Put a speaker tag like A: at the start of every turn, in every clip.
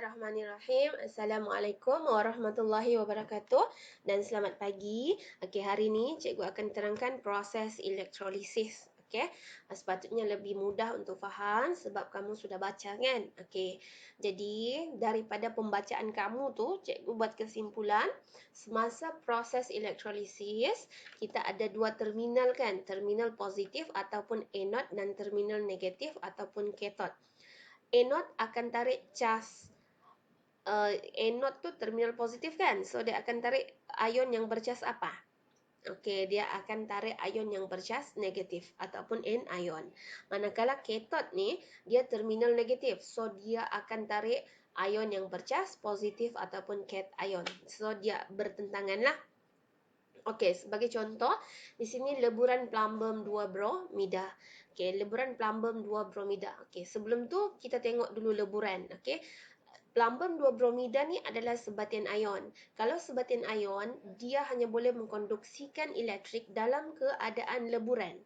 A: Bismillahirrahmanirrahim. Assalamualaikum warahmatullahi wabarakatuh dan selamat pagi. Okey, hari ni cikgu akan terangkan proses elektrolisis. Okey, sepatutnya lebih mudah untuk faham sebab kamu sudah baca kan. Okey, jadi daripada pembacaan kamu tu, cikgu buat kesimpulan semasa proses elektrolisis kita ada dua terminal kan, terminal positif ataupun anode dan terminal negatif ataupun kathode. Anode akan tarik cas. Anode tu terminal positif kan? So, dia akan tarik ion yang bercas apa? Okey, dia akan tarik ion yang bercas negatif ataupun anion. Manakala kathode ni, dia terminal negatif. So, dia akan tarik ion yang bercas positif ataupun cation. So, dia bertentangan lah. Okey, sebagai contoh, di sini leburan plumbum 2 bromida. Okey, leburan plumbum 2 bromida. Okey, sebelum tu kita tengok dulu leburan. Okey, plumbum 2 bromida ni adalah sebatian ion. Kalau sebatian ion, dia hanya boleh mengkonduksikan elektrik dalam keadaan leburan.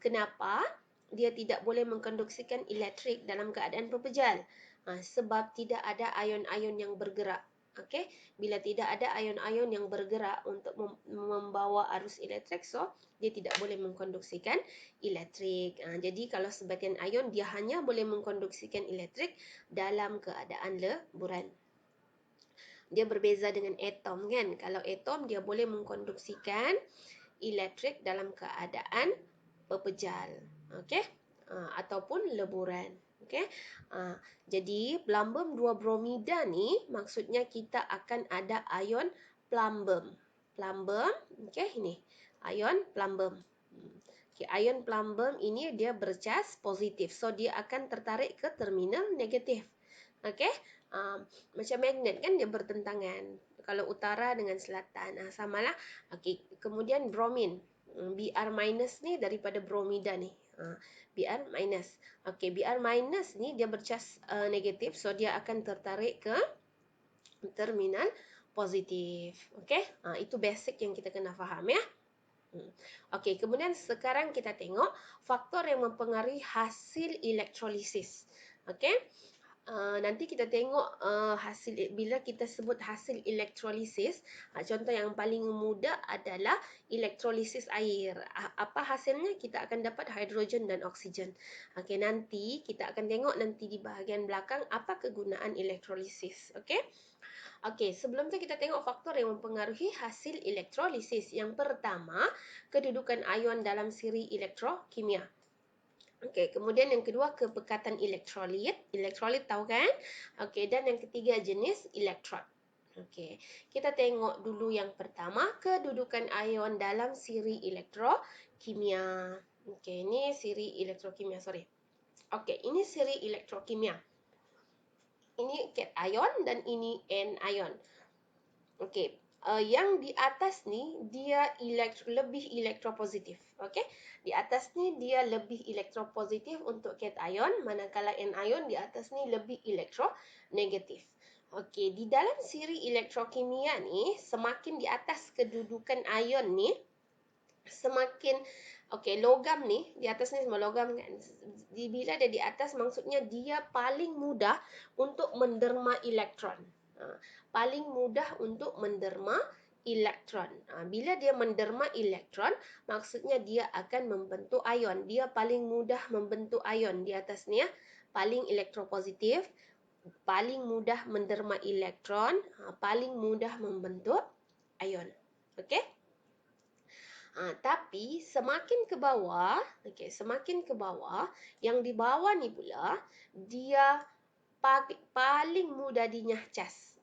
A: Kenapa? Dia tidak boleh mengkonduksikan elektrik dalam keadaan pepejal. Sebab tidak ada ion-ion yang bergerak. Okey, bila tidak ada ion-ion yang bergerak untuk membawa arus elektrik, so dia tidak boleh mengkonduksikan elektrik. Jadi kalau sebatian ion, dia hanya boleh mengkonduksikan elektrik dalam keadaan leburan. Dia berbeza dengan atom kan. Kalau atom dia boleh mengkonduksikan elektrik dalam keadaan pepejal. Okey, ataupun leburan. Okey. Jadi plumbum 2 bromida ni maksudnya kita akan ada ion plumbum. Plumbum, okey, ini ion plumbum. Okey, ion plumbum ini dia bercas positif. So dia akan tertarik ke terminal negatif. Okey. Macam magnet kan, dia bertentangan. Kalau utara dengan selatan, samalah. Okey, kemudian bromin. Br minus ni daripada bromida ni. Br minus. Okey, Br minus ni dia bercas negatif, so dia akan tertarik ke terminal positif. Okey, itu basic yang kita kena faham ya. Okey, kemudian sekarang kita tengok faktor yang mempengaruhi hasil elektrolisis. Okey. Nanti kita tengok hasil bila kita sebut hasil elektrolisis. Contoh yang paling mudah adalah elektrolisis air. Apa hasilnya? Kita akan dapat hidrogen dan oksigen. Okey, nanti kita akan tengok nanti di bahagian belakang apa kegunaan elektrolisis. Okey. Okey, sebelum tu kita tengok faktor yang mempengaruhi hasil elektrolisis. Yang pertama, kedudukan ion dalam siri elektrokimia. Okey, kemudian yang kedua kepekatan elektrolit. Elektrolit tahu kan? Okey, dan yang ketiga jenis elektrod. Okey, kita tengok dulu yang pertama, kedudukan ion dalam siri elektrokimia. Okey, ini siri elektrokimia, sorry. Okey, ini siri elektrokimia. Ini cation dan ini anion. Okey, yang di atas ni dia lebih elektropositif. Okey, di atas ni dia lebih elektropositif untuk cation, manakala anion di atas ni lebih elektronegatif. Okey, di dalam siri elektrokimia ni, semakin di atas kedudukan ion ni, semakin logam ni, di atas ni semua logam kan. Bila dia di atas, maksudnya dia paling mudah untuk menderma elektron. Paling mudah untuk menderma elektron. Bila dia menderma elektron, maksudnya dia akan membentuk ion. Dia paling mudah membentuk ion di atas ni ya. Paling elektropositif, paling mudah menderma elektron, paling mudah membentuk ion. Okey? Tapi semakin ke bawah, semakin ke bawah, yang di bawah ni pula dia paling mudah dinyah cas.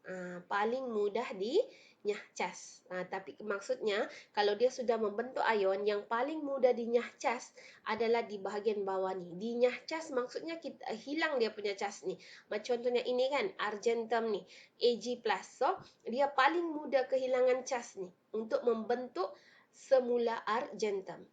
A: Paling mudah dinyah cas. Tapi maksudnya kalau dia sudah membentuk ion, yang paling mudah dinyah cas adalah di bahagian bawah ni. Dinyah cas maksudnya kita hilang dia punya cas ni. Macam contohnya ini kan, argentum ni, Ag+. So, dia paling mudah kehilangan cas ni untuk membentuk semula argentum.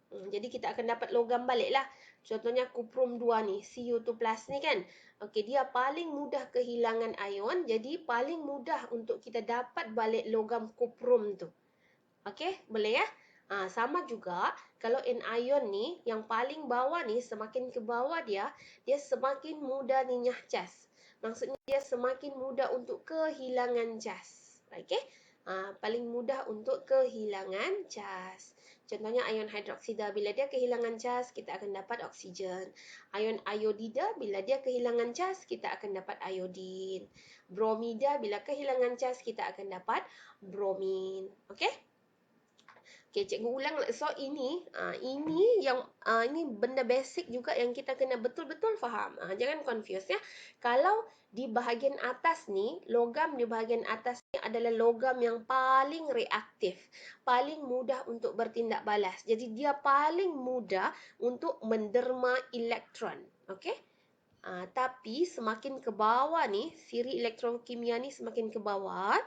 A: Jadi kita akan dapat logam balik lah. Contohnya kuprum 2 ni, Cu2+ ni kan. Okey, dia paling mudah kehilangan ion. Jadi paling mudah untuk kita dapat balik logam kuprum tu. Okey, boleh ya? Sama juga kalau anion ni, yang paling bawah ni, semakin ke bawah dia semakin mudah dinyah cas. Maksudnya dia semakin mudah untuk kehilangan cas. Okey? Paling mudah untuk kehilangan cas. Contohnya ion hidroksida, bila dia kehilangan cas, kita akan dapat oksigen. Ion iodida, bila dia kehilangan cas, kita akan dapat iodin. Bromida, bila kehilangan cas, kita akan dapat bromin. Okey? Okey, cikgu ulang. So ini yang ini benda basic juga yang kita kena betul-betul faham. Jangan confuse ya. Kalau di bahagian atas ni, logam di bahagian atas ni adalah logam yang paling reaktif, paling mudah untuk bertindak balas. Jadi dia paling mudah untuk menderma elektron. Okey? Tapi semakin ke bawah ni, siri elektrokimia ni semakin ke bawah,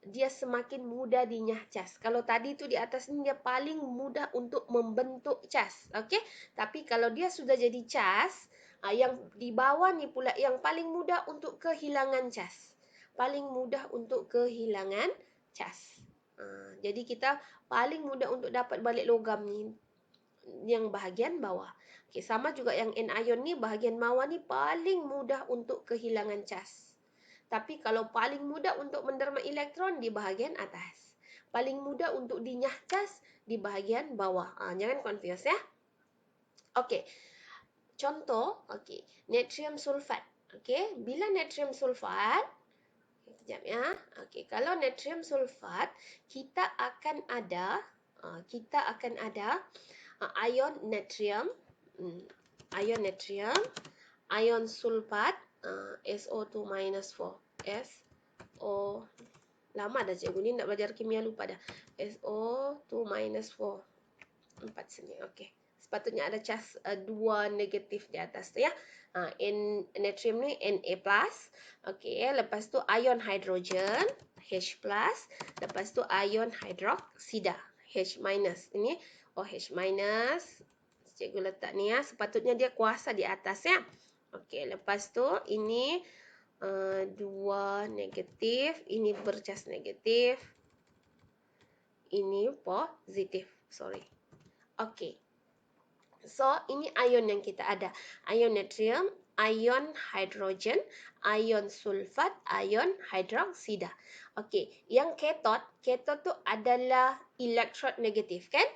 A: dia semakin mudah dinyah cas. Kalau tadi tu di atas ni dia paling mudah untuk membentuk cas. Okey? Tapi kalau dia sudah jadi cas, yang di bawah ni pula yang paling mudah untuk kehilangan cas. Paling mudah untuk kehilangan cas. Jadi kita paling mudah untuk dapat balik logam ni yang bahagian bawah. Okey, sama juga yang anion ni bahagian bawah ni paling mudah untuk kehilangan cas. Tapi kalau paling mudah untuk menderma elektron di bahagian atas. Paling mudah untuk dinyah cas di bahagian bawah. Jangan confuse ya. Okey. Contoh, okey, natrium sulfat. Okey, bila natrium sulfat, kejap ya. Okey, kalau natrium sulfat, kita akan ada ion natrium, ion sulfat, SO2 minus 4. SO, lama dah cikgu ni nak belajar kimia lupa dah. SO2 minus 4. 4 sini. Okey. Sepatutnya ada cas 2 negatif di atas tu ya. Natrium ni Na+. Okey, lepas tu ion hidrogen H+, lepas tu ion hidroksida H-. Ini OH-. Cikgu letak ni ya, sepatutnya dia kuasa di atas ya. Okey, lepas tu ini 2 negatif, ini bercas negatif, ini positif. Sorry. Okey. So, ini ion yang kita ada. Ion natrium, ion hidrogen, ion sulfat, ion hidroksida. Okey, yang katot tu adalah elektrod negatif kan?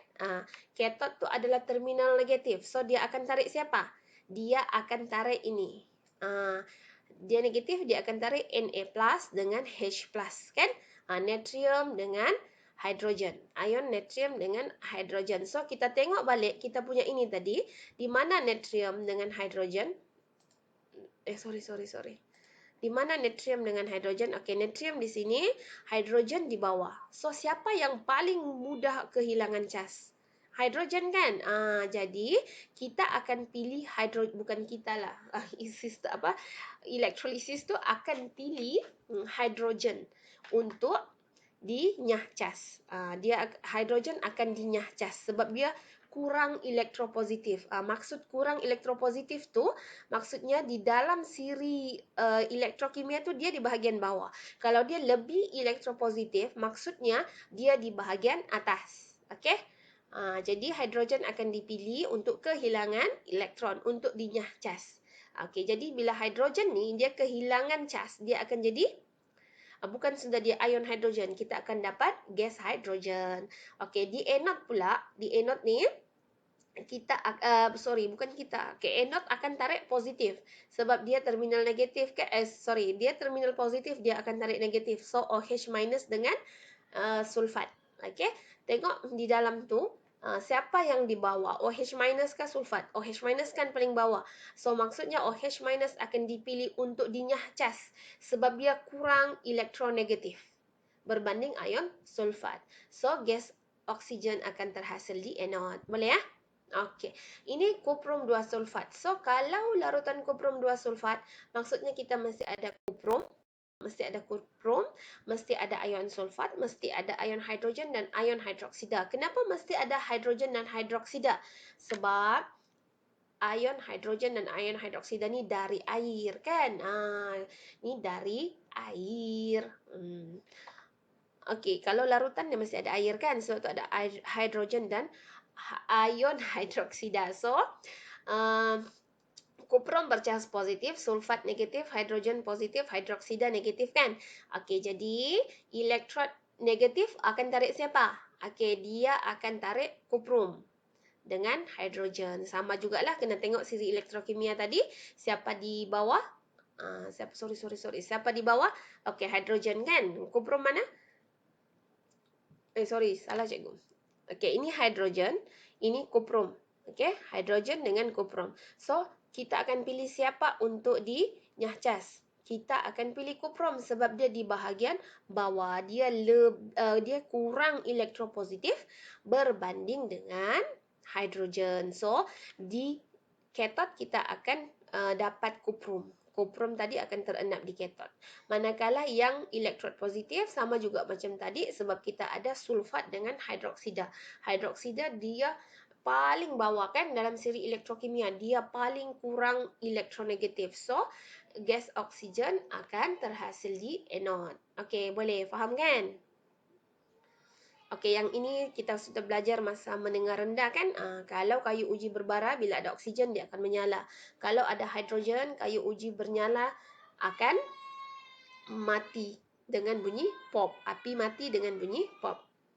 A: Katot tu adalah terminal negatif. So, dia akan tarik siapa? Dia akan tarik ini. Dia negatif, dia akan tarik Na+ dengan H+ kan? Natrium dengan hidrogen. Ion natrium dengan hidrogen. So, kita tengok balik kita punya ini tadi. Di mana natrium dengan hidrogen? Sorry. Di mana natrium dengan hidrogen? Okey, natrium di sini, hidrogen di bawah. So, siapa yang paling mudah kehilangan cas? Hidrogen kan? Jadi, kita akan pilih hidrogen. Bukan kita lah. Elektrolisis tu akan pilih hidrogen untuk dinyah cas. Hidrogen akan dinyah cas sebab dia kurang elektropositif. Maksud kurang elektropositif tu maksudnya di dalam siri elektrokimia tu dia di bahagian bawah. Kalau dia lebih elektropositif maksudnya dia di bahagian atas. Okey? Jadi hidrogen akan dipilih untuk kehilangan elektron untuk dinyah cas. Okey, jadi bila hidrogen ni dia kehilangan cas, dia akan jadi bukan sudah dia ion hidrogen, kita akan dapat gas hidrogen. Okey, di anode pula, di anode ni kita bukan kita. Okay, anode akan tarik positif sebab dia terminal negatif ke dia terminal positif, dia akan tarik negatif. So OH- dengan sulfat. Okey, tengok di dalam tu siapa yang di bawah, OH- ke sulfat? OH- kan paling bawah. So maksudnya OH- akan dipilih untuk dinyah cas sebab dia kurang elektronegatif berbanding ion sulfat. So gas oksigen akan terhasil di anode. Boleh ya? Okey, ini kuprum 2 sulfat. So, kalau larutan kuprum 2 sulfat, maksudnya kita mesti ada kuprum, mesti ada ion sulfat, mesti ada ion hidrogen dan ion hidroksida. Kenapa mesti ada hidrogen dan hidroksida? Sebab ion hidrogen dan ion hidroksida ni dari air kan? Ni dari air. Okey, kalau larutan dia mesti ada air kan? Sebab tu ada hidrogen dan ion hidroksida. So, Kuprom bercas positif, sulfat negatif, hidrogen positif, hidroksida negatif kan? Okey, jadi elektrod negatif akan tarik siapa? Okey, dia akan tarik kuprom dengan hidrogen. Sama jugalah, kena tengok siri elektrokimia tadi. Siapa di bawah? Siapa di bawah? Okey, hidrogen kan? Kuprom mana? Salah cikgu. Okey, ini hidrogen, ini kuprom. Okey, hidrogen dengan kuprom. So, kita akan pilih siapa untuk dinyahcas. Kita akan pilih kuprom sebab dia di bahagian bawah. Dia kurang elektropositif berbanding dengan hidrogen. So, di katot kita akan dapat kuprom. Kuprom tadi akan terenap di katot. Manakala yang elektrod positif sama juga macam tadi sebab kita ada sulfat dengan hidroksida. Hidroksida dia paling bawah kan dalam siri elektrokimia. Dia paling kurang elektronegatif. So, gas oksigen akan terhasil di anod. Okey, boleh faham kan? Okey, yang ini kita sudah belajar masa menengah rendah kan. Kalau kayu uji berbara, bila ada oksigen dia akan menyala. Kalau ada hidrogen, kayu uji bernyala akan mati dengan bunyi pop. Api mati dengan bunyi pop.